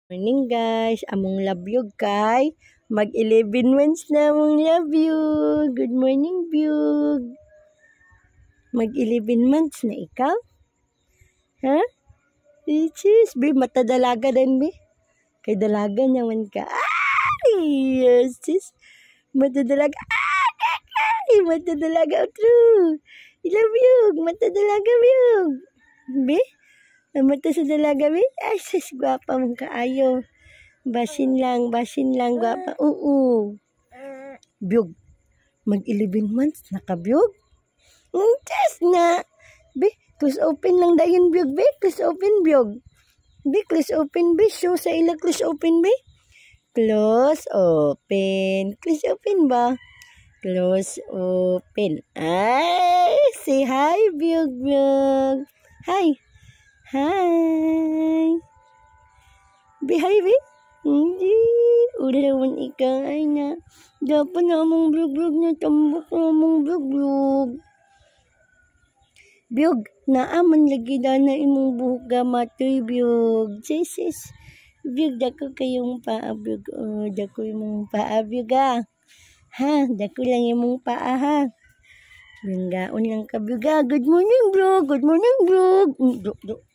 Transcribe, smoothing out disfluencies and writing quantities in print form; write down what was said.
Morning guys, among labyog kay mag 11 months na among labyog. Good morning byug. Mag 11 months na ikaw? Ha? Ichis, be mata dalaga din be. Kay dalaga naman ka. Ay, yes, sis. Mata dalaga. Ay, mata dalaga true. Labyog, mata dalaga byug. Be? Mata sa dalaga be? Ay, sis, gwapa mong kaayo. Basin lang, gwapa. Oo. Byug. Mag 11 months na ka, byug? Test na. Be, close open lang dayon, byug, be. Close open, byug. Be, close open, be. Show sa ila, close open, be. Close open. Close open ba? Close open. Ay, say hi, byug, byug. Hi. Hi. Be, hi, be. Hindi. Udah naman ikaw ay na. Dapat na mong byug-byug na tambok na mong byug-byug. Byug, naaman lagi na imong buhok gamatoy, byug. Sis. Byug, dako kayong paa, byug. Oh, dako imong paa, byug, ha. Ha, dako lang imong paa, ha. Binggaon lang ka, byug, ha. Good morning, byug. Good morning, byug.